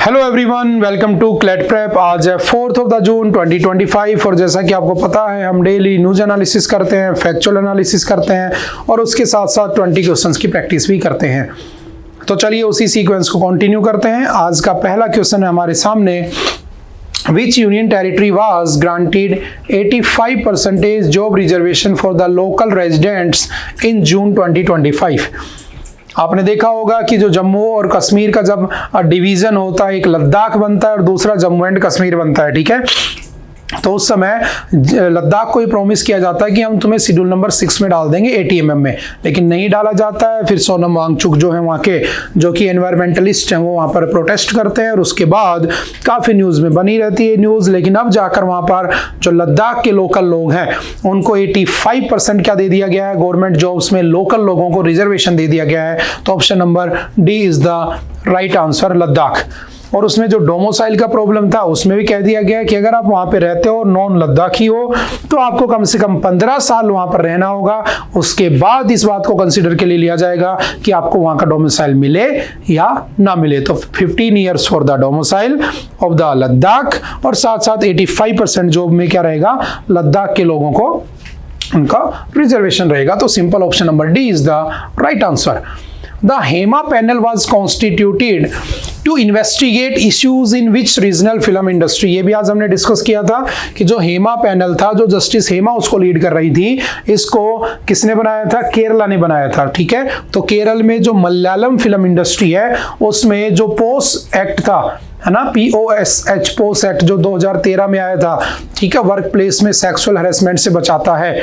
Hello everyone, welcome to CLAT prep. आज है 4 जून 2025 और जैसा कि आपको पता है हम डेली न्यूज एनालिसिस करते हैं, फैक्चुअल एनालिसिस करते हैं और उसके साथ साथ 20 क्वेश्चंस की प्रैक्टिस भी करते हैं। तो चलिए उसी सीक्वेंस को कंटिन्यू करते हैं। आज का पहला क्वेश्चन है हमारे सामने, Which union territory was granted 85% job reservation for the local residents in June 2025? आपने देखा होगा कि जो जम्मू और कश्मीर का जब डिवीजन होता है, एक लद्दाख बनता है और दूसरा जम्मू एंड कश्मीर बनता है, ठीक है। तो उस समय लद्दाख को ये प्रॉमिस किया जाता है कि हम तुम्हें शेड्यूल नंबर 6 में डाल देंगे ATMM में, लेकिन नहीं डाला जाता है। फिर सोनम वांगचुक जो है वहाँ के, जो कि एनवायरमेंटलिस्ट हैं, वो वहाँ पर प्रोटेस्ट करते हैं और उसके बाद काफ़ी न्यूज़ में बनी रहती है न्यूज़। लेकिन अब जाकर वहाँ पर जो लद्दाख के लोकल लोग हैं उनको 85% क्या दे दिया गया है, गवर्नमेंट जॉब्स में लोकल लोगों को रिजर्वेशन दे दिया गया है। तो option number D is the right answer, Ladakh. और उसमें जो डोमोसाइल का प्रॉब्लम था उसमें भी कह दिया गया है कि अगर आप वहां पे रहते हो, नॉन लद्दाखी हो, तो आपको कम से कम 15 साल वहां पर रहना होगा। उसके बाद इस बात को कंसीडर के लिए लिया जाएगा कि आपको वहां का डोमोसाइल मिले या ना मिले। तो 15 years for the domicile of the Ladakh और साथ साथ 85% जॉब में क्या रहेगा, लद्दाख के लोगों को उनका रिजर्वेशन रहेगा। तो simple option number D is the right answer. The HEMA panel was constituted to investigate issues in which regional film industry। ये भी आज हमने डिस्कस किया था कि जो हेमा पैनल था, जो जस्टिस हेमा उसको लीड कर रही थी, इसको किसने बनाया था, केरला ने बनाया था, ठीक है। तो केरल में जो मलयालम फिल्म इंडस्ट्री है उसमें जो पोस एक्ट था, है ना, POSH पोस एक्ट जो 2013 में आया था, ठीक है, वर्क प्लेस में सेक्सुअल हैरेसमेंट से बचाता है,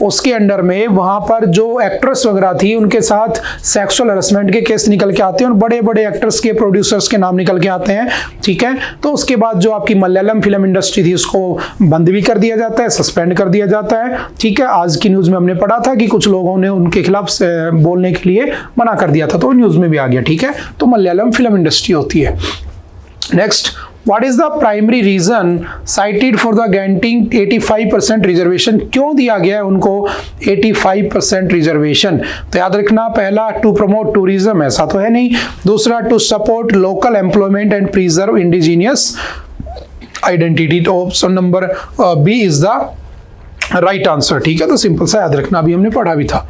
उसके अंडर में वहां पर जो एक्ट्रेस वगैरह थी उनके साथ सेक्सुअल हैरेसमेंट के केस निकल के आते हैं और बड़े बड़े एक्टर्स के, प्रोड्यूसर्स के नाम निकल के आते हैं, ठीक है। तो उसके बाद जो आपकी मलयालम फिल्म इंडस्ट्री थी उसको बंद भी कर दिया जाता है, सस्पेंड कर दिया जाता है, ठीक है। आज की न्यूज में हमने पढ़ा था कि कुछ लोगों ने उनके खिलाफ बोलने के लिए मना कर दिया था, तो न्यूज में भी आ गया, ठीक है। तो मलयालम फिल्म इंडस्ट्री होती है। Next, What is the primary reason cited for the granting 85% reservation? क्यों दिया गया है उनको 85% रिजर्वेशन? तो याद रखना, पहला टू प्रमोट टूरिज्म, ऐसा तो है नहीं। दूसरा to support local employment and preserve indigenous identity. तो option number B is the right answer, ठीक है। तो सिंपल सा याद रखना, अभी हमने पढ़ा भी था।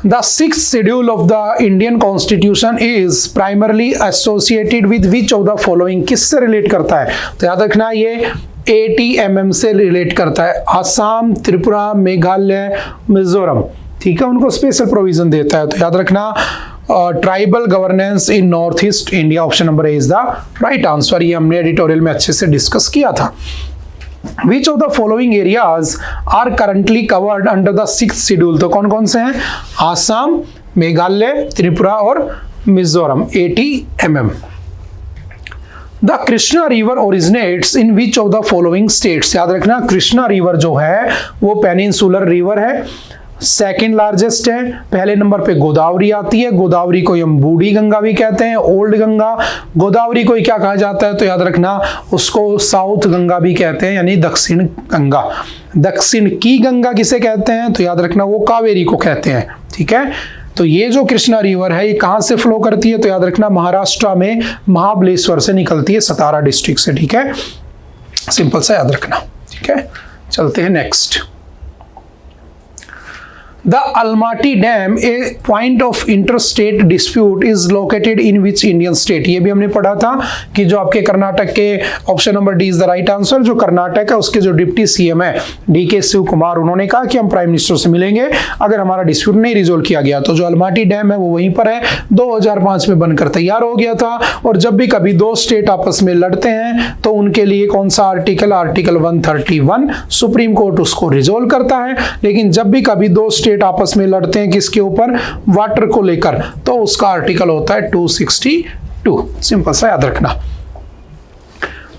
The sixth schedule of the Indian Constitution is primarily associated with which of the following? किससे रिलेट करता है? तो याद रखना ये ATMM से रिलेट करता है। असम, त्रिपुरा, मेघालय, मिजोरम, ठीक है, उनको स्पेशल प्रोविजन देता है। तो याद रखना tribal governance in north east India, option number A is the right answer. ये हमने एडिटोरियल में अच्छे से डिस्कस किया था। Which of the following areas are currently covered under the 6th schedule? तो कौन कौन से हैं? आसाम, मेघालय, त्रिपुरा और Mizoram, ATMM। The Krishna River originates in which of the following states? याद रखना, कृष्णा रिवर जो है वो पेनिनसुलर रिवर है, सेकेंड लार्जेस्ट है। पहले नंबर पे गोदावरी आती है, गोदावरी को हम बूढ़ी गंगा भी कहते हैं, ओल्ड गंगा। गोदावरी को क्या कहा जाता है? तो याद रखना उसको साउथ गंगा भी कहते हैं, यानी दक्षिण गंगा। दक्षिण की गंगा किसे कहते हैं? तो याद रखना वो कावेरी को कहते हैं, ठीक है। तो ये जो कृष्णा रिवर है ये कहाँ से फ्लो करती है? तो याद रखना महाराष्ट्र में महाबलेश्वर से निकलती है, सतारा डिस्ट्रिक्ट से, ठीक है। सिंपल सा याद रखना, ठीक है। चलते हैं next. The Almaty Dam, a point of interstate dispute, is located in which Indian state? ये भी हमने पढ़ा था कि जो आपके कर्नाटक के, option number D is the right answer, जो कर्नाटक है उसके जो डिप्टी CM है DK शिव कुमार, उन्होंने कहा कि हम प्राइम मिनिस्टर से मिलेंगे अगर हमारा डिस्प्यूट नहीं रिजोल्व किया गया। तो जो अलमाटी डैम है वो वहीं पर है, 2005 में बनकर तैयार हो गया था। और जब भी कभी दो स्टेट आपस में लड़ते हैं तो उनके लिए कौन सा आर्टिकल 131 सुप्रीम कोर्ट उसको रिजोल्व करता है। लेकिन जब भी कभी दो स्टेट आपस में लड़ते हैं किसके ऊपर, वाटर को लेकर, तो उसका आर्टिकल होता है 262। सिंपल सा याद रखना।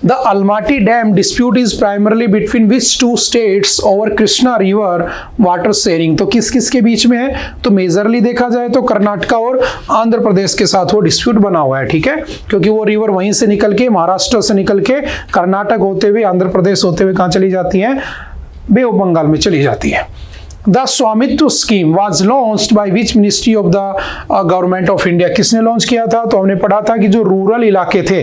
The Almaty Dam dispute is primarily between which two states over Krishna River water sharing? तो किस किस के बीच में है? तो मेजरली देखा जाए तो कर्नाटका और आंध्र प्रदेश के साथ वो डिस्प्यूट बना हुआ है, ठीक है, क्योंकि वो रिवर वहीं से निकल के, महाराष्ट्र से निकल के कर्नाटक होते हुए, आंध्र प्रदेश होते हुए कहाँ चली जाती है? बे ऑफ बंगाल में चली जाती है। द स्वामित्व scheme was launched by which ministry of the government of India, किसने लॉन्च किया था? तो हमने पढ़ा था कि जो रूरल इलाके थे,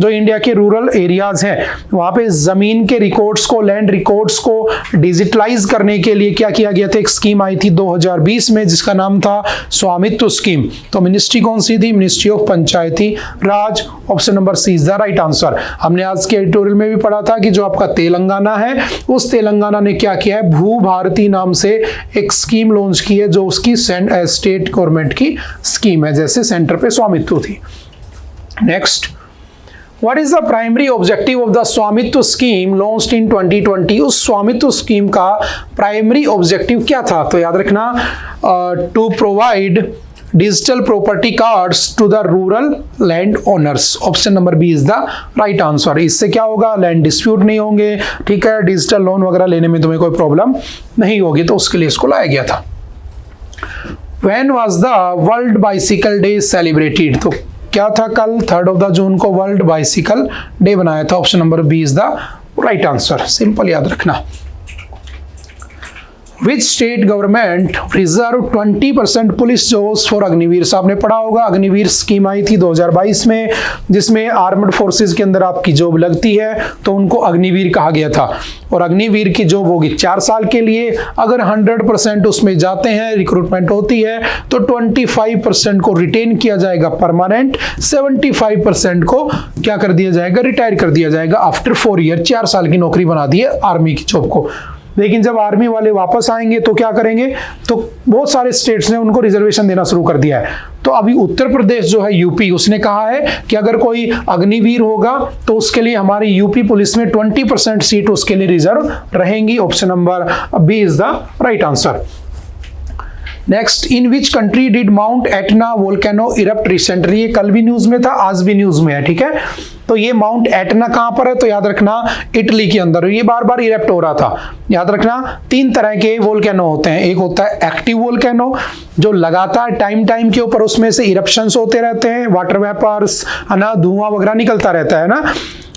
जो इंडिया के रूरल एरियाज हैं, वहां पे जमीन के रिकॉर्ड्स को, लैंड रिकॉर्ड्स को डिजिटलाइज करने के लिए क्या किया गया था? एक स्कीम आई थी 2020 में जिसका नाम था स्वामित्व स्कीम। तो मिनिस्ट्री कौन सी थी? Ministry of Panchayati Raj. Option number C is the right answer. हमने आज के एडिटोरियल में भी पढ़ा था कि जो आपका तेलंगाना है, उस तेलंगाना ने क्या किया है? भू भारती नाम से एक स्कीम लॉन्च की है, जो उसकी स्टेट गवर्नमेंट की स्कीम है, जैसे सेंटर पे स्वामित्व थी। Next, What is the primary objective of the स्वामित्व स्कीम launched in 2020? उस स्वामित्व स्कीम का प्राइमरी ऑब्जेक्टिव क्या था? तो याद रखना, to provide digital property cards to the rural land owners. Option number B is the right answer. इससे क्या होगा? लैंड डिस्प्यूट नहीं होंगे, ठीक है, डिजिटल लोन वगैरह लेने में तुम्हें कोई प्रॉब्लम नहीं होगी, तो उसके लिए इसको लाया गया था। When was the world bicycle day celebrated? तो क्या था कल? 3 जून को वर्ल्ड बाइसिकल डे बनाया था। Option number B is the right answer. Simple याद रखना। Which state government reserve 20% police jobs for Agniveer? आपने पढ़ा होगा, अग्निवीर स्कीम आई थी 2022 में, जिसमें आर्मड फोर्सेस के अंदर आपकी जॉब लगती है, तो उनको अग्निवीर कहा गया था। और अग्निवीर की जॉब होगी 4 साल के लिए। अगर 100% उसमें जाते हैं, रिक्रूटमेंट होती है, तो 25% को रिटेन किया जाएगा परमानेंट, 75% को क्या कर दिया जाएगा? रिटायर कर दिया जाएगा आफ्टर 4 ईयर। 4 साल की नौकरी बना दी है आर्मी की जॉब को। लेकिन जब आर्मी वाले वापस आएंगे तो क्या करेंगे? तो बहुत सारे स्टेट्स ने उनको रिजर्वेशन देना शुरू कर दिया है। तो अभी उत्तर प्रदेश जो है, यूपी, उसने कहा है कि अगर कोई अग्निवीर होगा तो उसके लिए हमारी यूपी पुलिस में 20% सीट उसके लिए रिजर्व रहेंगी। Option number B is the right answer. Next, in which country did Mount Etna volcano erupt recently? ये कल भी न्यूज में था, आज भी न्यूज में है, ठीक है। तो ये माउंट एटना कहां पर है? तो याद रखना, इटली के अंदर। ये बार बार इरप्ट हो रहा था। याद रखना, 3 तरह के वोल्केनो होते हैं। एक होता है एक्टिव वोल्केनो, जो लगातार टाइम के ऊपर उसमें से इरप्शंस होते रहते हैं, वाटर वेपर्स, है ना, धुआं वगैरह निकलता रहता है ना,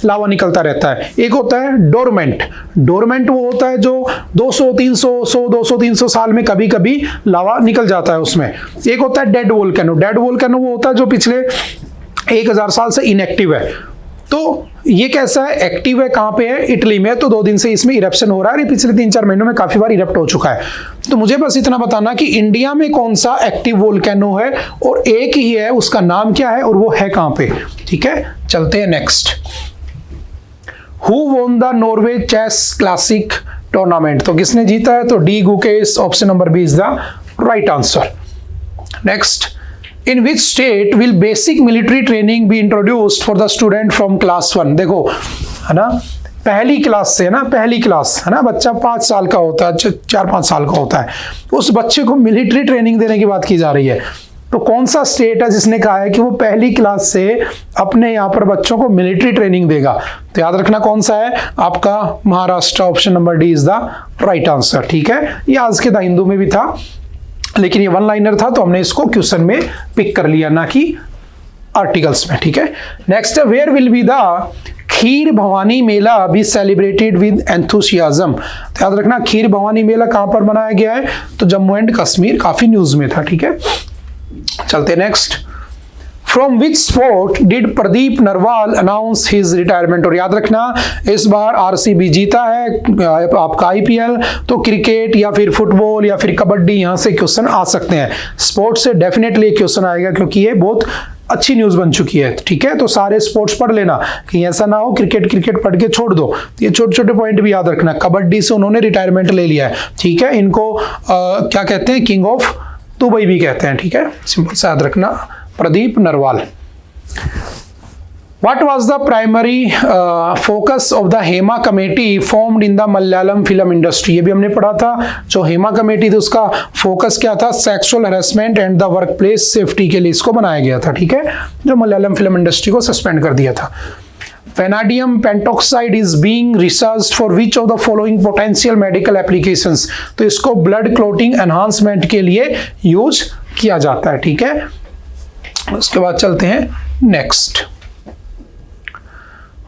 लावा निकलता रहता है। एक होता है डोरमेंट। डोरमेंट वो होता है जो 200-300 साल में कभी कभी लावा निकल जाता है उसमें। एक होता है डेड वोल्केनो। डेड वोल्केनो वो होता है जो पिछले 1000 साल से इनएक्टिव है। तो ये कैसा है? एक्टिव है। कहां पे है? इटली में। तो 2 दिन से इसमें इरप्शन हो रहा है। पिछले 3-4 महीनों में काफी बार इरप्ट हो चुका है। तो मुझे बस इतना बताना कि इंडिया में कौन सा एक्टिव वोल्केनो है, और एक ही है, उसका नाम क्या है और वो है कहां पे, ठीक है। चलते हैं next. Who won the Norway Chess Classic tournament? तो किसने जीता है? तो D Gukesh. Option number B is the right answer. Next, in which state will basic military training be introduced for the student from class 1? देखो, है ना, पहली class से, ना, पहली क्लास, है ना, बच्चा 5 साल का होता है, 4-5 साल का होता है, उस बच्चे को मिलिट्री ट्रेनिंग देने की बात की जा रही है। तो कौन सा स्टेट है जिसने कहा है कि वो पहली क्लास से अपने यहाँ पर बच्चों को मिलिट्री ट्रेनिंग देगा? तो याद रखना कौन सा है आपका? Maharashtra. Option number D is the right answer, ठीक है। ये आज के द हिंदू में भी था, लेकिन ये 1 लाइनर था, तो हमने इसको क्वेश्चन में पिक कर लिया, ना कि आर्टिकल्स में, ठीक है। Next, where will be the Kheer Bhawani Mela be celebrated with enthusiasm? तो याद रखना, खीर भवानी मेला कहां पर मनाया गया है? तो जम्मू एंड कश्मीर। काफी न्यूज में था, ठीक है। चलते next. From which sport did Pradeep Narwal announce his retirement? और याद रखना, इस बार आरसीबी जीता है आपका आईपीएल, तो क्रिकेट या फिर फुटबॉल या फिर कबड्डी, यहां से क्वेश्चन आ सकते हैं। स्पोर्ट्स से डेफिनेटली क्वेश्चन आएगा, क्योंकि ये बहुत अच्छी न्यूज बन चुकी है, ठीक है। तो सारे स्पोर्ट्स पढ़ लेना, कि ऐसा ना हो क्रिकेट पढ़ के छोड़ दो। ये छोटे छोटे पॉइंट भी याद रखना। कबड्डी से उन्होंने रिटायरमेंट ले लिया है, ठीक है। इनको क्या कहते हैं? किंग ऑफ दुबई भी कहते हैं, ठीक है। सिंपल से याद रखना, Pradeep Narwal. What was the primary focus of the Hema committee formed in the Malayalam film industry? ये भी हमने पढ़ा था। जो हेमा कमेटी थी उसका फोकस क्या था? Sexual harassment and the workplace safety के लिए इसको बनाया गया था, ठीक है, जो मलयालम फिल्म इंडस्ट्री को सस्पेंड कर दिया था। Vanadium pentoxide is being researched for which of the following potential medical applications? तो इसको ब्लड क्लोटिंग एनहांसमेंट के लिए यूज किया जाता है, ठीक है। उसके बाद चलते हैं next.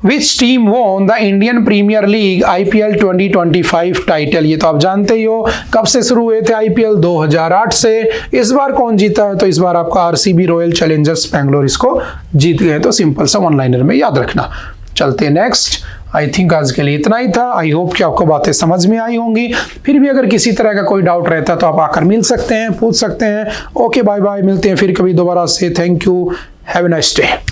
Which team won the Indian Premier League IPL 2025 title. ये तो आप जानते ही हो, कब से शुरू हुए थे IPL? 2008 से। इस बार कौन जीता है? तो इस बार आपका RCB रॉयल चैलेंजर्स बैंगलोर इसको जीत गए। तो सिंपल सा वन लाइनर में याद रखना। चलते हैं नेक्स्ट। आई थिंक आज के लिए इतना ही था। आई होप कि आपको बातें समझ में आई होंगी। फिर भी अगर किसी तरह का कोई डाउट रहता है तो आप आकर मिल सकते हैं, पूछ सकते हैं। ओके बाय बाय, मिलते हैं फिर कभी दोबारा से। Thank you, have a nice day.